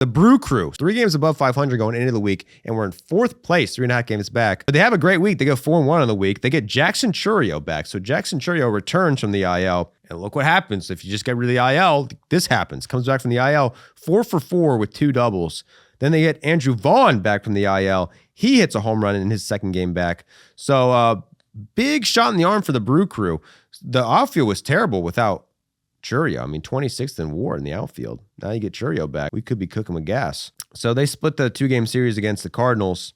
The Brew Crew, 3 games above 500 going into the week, and we're in 4th place, 3.5 games back. But they have a great week. They go 4-1 on the week. They get Jackson Chourio back. So Jackson Chourio returns from the IL, and look what happens. If you just get rid of the IL, this happens. Comes back from the IL, 4 for 4 with 2 doubles. Then they get Andrew Vaughn back from the IL. He hits a home run in his second game back. So big shot in the arm for the Brew Crew. The outfield was terrible without Chourio. I mean, 26th in WAR in the outfield. Now you get Chourio back. We could be cooking with gas. So they split the 2-game series against the Cardinals.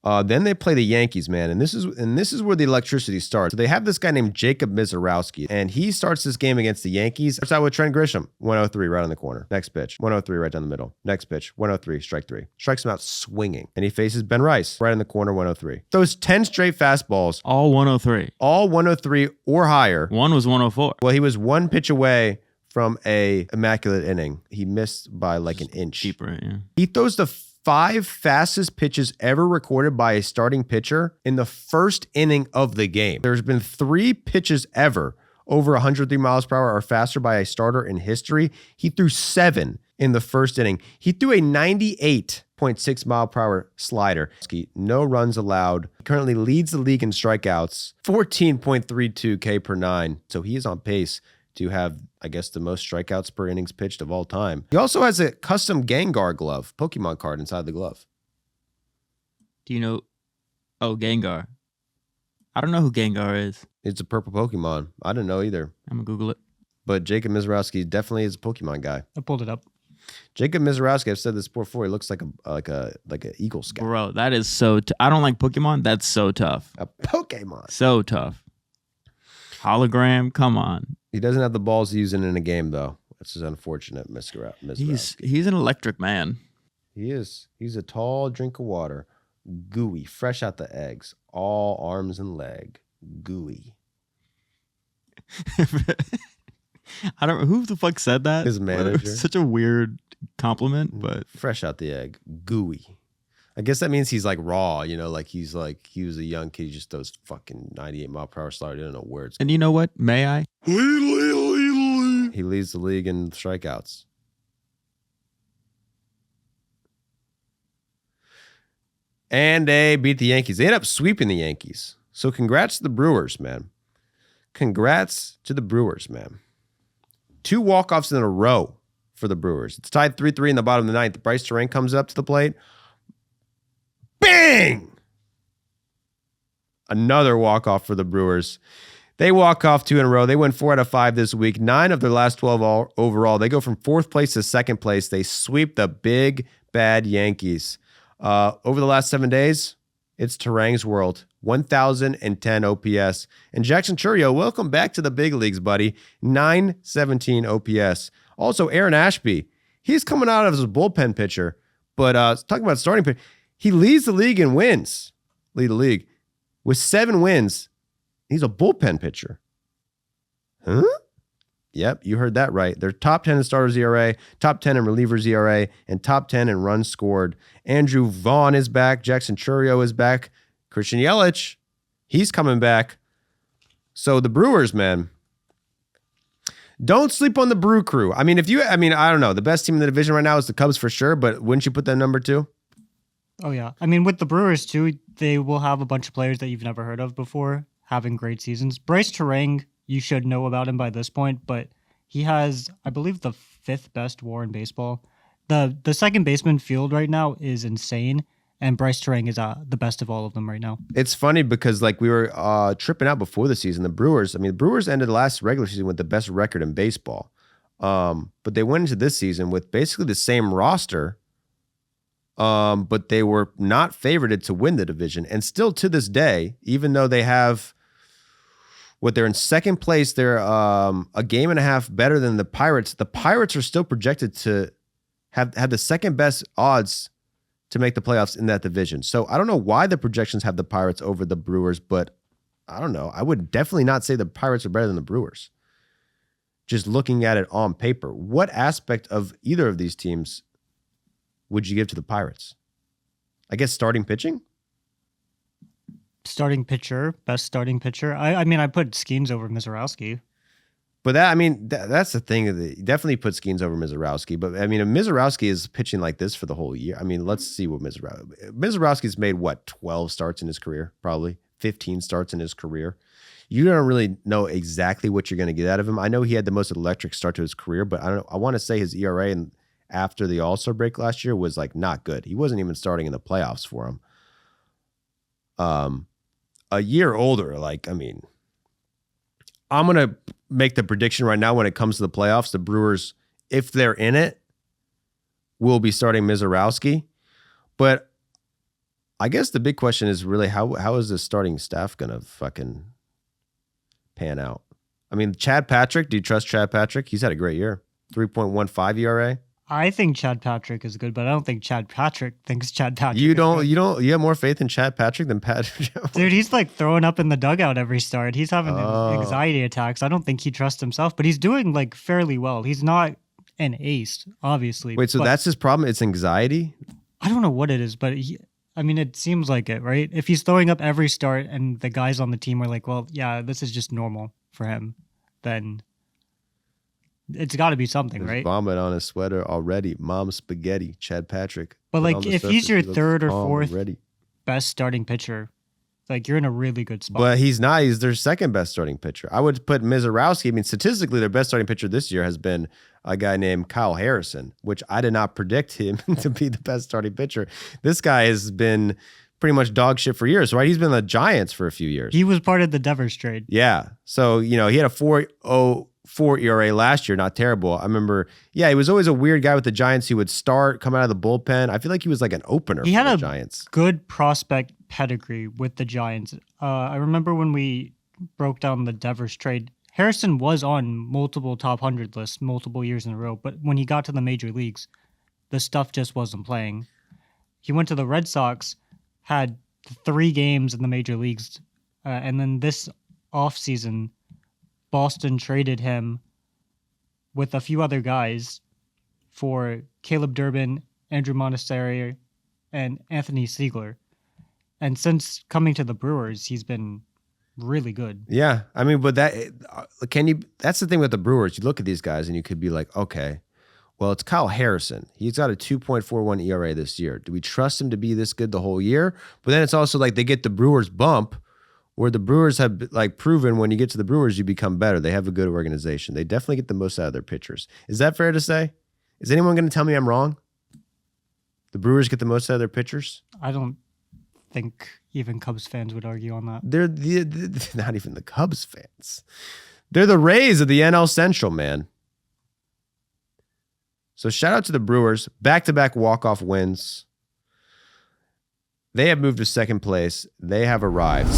Then they play the Yankees, man, and this is where the electricity starts. So they have this guy named Jacob Mizorowski, and he starts this game against the Yankees. Starts out with Trent Grisham, 103 right on the corner. Next pitch, 103 right down the middle. Next pitch, 103, strike 3. Strikes him out swinging, and he faces Ben Rice right in the corner, 103. Those 10 straight fastballs, all 103, all 103 or higher. One was 104. Well, he was 1 pitch away from a immaculate inning. He missed by like an inch. Cheaper, yeah. He throws the 5 fastest pitches ever recorded by a starting pitcher in the first inning of the game. There's been 3 pitches ever over 103 miles per hour or faster by a starter in history. He threw 7 in the first inning. He threw a 98.6 mile per hour slider. No runs allowed. Currently leads the league in strikeouts, 14.32 K per 9. So he is on pace to have, I guess, the most strikeouts per innings pitched of all time. He also has a custom Gengar glove, Pokemon card inside the glove. Do you know? Oh, Gengar. I don't know who Gengar is. It's a purple Pokemon. I didn't know either. I'm going to Google it. But Jacob Mizorowski definitely is a Pokemon guy. I pulled it up. Jacob Mizorowski, I've said this before, he looks like a Eagle Scout. Bro, that is so I don't like Pokemon. That's so tough. A Pokemon. So tough. Hologram, come on. He doesn't have the balls to use it in a game, though. That's just unfortunate, Mizorowski. He's an electric man. He is. He's a tall drink of water. Gooey, fresh out the eggs. All arms and leg. Gooey. I don't know who the fuck said that. His manager. Such a weird compliment, but fresh out the egg. Gooey. I guess that means he's like raw, like he was a young kid. He just throws fucking 98 mile per hour slider. He doesn't know where it's going. And you know what? May I? He leads the league in strikeouts. And they beat the Yankees. They end up sweeping the Yankees. So congrats to the Brewers, man. Congrats to the Brewers, man. 2 walk-offs in a row for the Brewers. It's tied 3-3 in the bottom of the 9th. Bryce Terang comes up to the plate. Bang! Another walk-off for the Brewers. They walk off 2 in a row. They win 4 out of 5 this week. 9 of their last 12 overall. They go from 4th place to 2nd place. They sweep the big, bad Yankees. Over the last 7 days, it's Terang's world. 1,010 OPS. And Jackson Chourio, welcome back to the big leagues, buddy. 917 OPS. Also, Aaron Ashby. He's coming out as a bullpen pitcher. But talking about starting pitcher, he leads the league in wins. Lead the league. With 7 wins, he's a bullpen pitcher. Huh? Yep, you heard that right. They're top 10 in starters ERA, top 10 in relievers ERA, and top 10 in runs scored. Andrew Vaughn is back. Jackson Chourio is back. Christian Yelich, he's coming back. So the Brewers, man, don't sleep on the Brew Crew. I mean, I don't know. The best team in the division right now is the Cubs for sure, but wouldn't you put them number 2? Oh, yeah. I mean, with the Brewers, too, they will have a bunch of players that you've never heard of before having great seasons. Bryce Terang, you should know about him by this point, but he has, I believe, the 5th best WAR in baseball. The second baseman field right now is insane, and Bryce Terang is the best of all of them right now. It's funny because we were tripping out before the season. The Brewers ended the last regular season with the best record in baseball. But they went into this season with basically the same roster, but they were not favorited to win the division. And still to this day, even though they have they're in 2nd place, they're a game and a half better than the Pirates. The Pirates are still projected to have the 2nd best odds to make the playoffs in that division. So I don't know why the projections have the Pirates over the Brewers, but I don't know. I would definitely not say the Pirates are better than the Brewers. Just looking at it on paper, what aspect of either of these teams would you give to the Pirates? I guess starting pitching? Starting pitcher, best starting pitcher. I mean, I put Skeens over Mizorowski. But that's the thing. That definitely puts Skeens over Mizorowski. But I mean, if Mizorowski is pitching like this for the whole year, I mean, let's see what Mizorowski's made. What, 12 starts in his career? Probably 15 starts in his career. You don't really know exactly what you're going to get out of him. I know he had the most electric start to his career, but I want to say his ERA after the All-Star break last year was like not good. He wasn't even starting in the playoffs for him. A year older, like, I mean, I'm going to make the prediction right now when it comes to the playoffs. The Brewers, if they're in it, will be starting Mizorowski. But I guess the big question is really how is the starting staff going to fucking pan out? I mean, Chad Patrick, do you trust Chad Patrick? He's had a great year. 3.15 ERA. I think Chad Patrick is good, but I don't think Chad Patrick thinks Chad Patrick You is good. You have more faith in Chad Patrick than Patrick. Dude, he's like throwing up in the dugout every start. He's having anxiety attacks. I don't think he trusts himself, but he's doing like fairly well. He's not an ace, obviously. Wait, so that's his problem? It's anxiety? I don't know what it is, but it seems like it, right? If he's throwing up every start and the guys on the team are like, well, yeah, this is just normal for him, then it's got to be something, There's right? vomit on his sweater already. Mom spaghetti, Chad Patrick. But Put like, on the if surface, he's your he looks third or calm fourth already. best starting pitcher, like you're in a really good spot. But he's not. He's their second best starting pitcher. I would put Mizorowski. I mean, statistically, their best starting pitcher this year has been a guy named Kyle Harrison, which I did not predict him to be the best starting pitcher. This guy has been pretty much dog shit for years, right? He's been the Giants for a few years. He was part of the Devers trade. Yeah. So, he had a 4.04 ERA last year. Not terrible. I remember, he was always a weird guy with the Giants who would start, come out of the bullpen. I feel like he was like an opener He for had the a Giants. good prospect pedigree with the Giants. I remember when we broke down the Devers trade, Harrison was on multiple top 100 lists multiple years in a row, but when he got to the major leagues, the stuff just wasn't playing. He went to the Red Sox, had 3 games in the major leagues, and then this offseason, Boston traded him with a few other guys for Caleb Durbin, Andrew Monasterio, and Anthony Siegler. And since coming to the Brewers, he's been really good. Yeah. I mean, but that's the thing with the Brewers. You look at these guys and you could be like, okay, well, it's Kyle Harrison. He's got a 2.41 ERA this year. Do we trust him to be this good the whole year? But then it's also like they get the Brewers bump where the Brewers have like proven when you get to the Brewers, you become better. They have a good organization. They definitely get the most out of their pitchers. Is that fair to say? Is anyone going to tell me I'm wrong? The Brewers get the most out of their pitchers? I don't think even Cubs fans would argue on that. They're not even the Cubs fans. They're the Rays of the NL Central, man. So shout out to the Brewers. Back-to-back walk-off wins. They have moved to second place. They have arrived.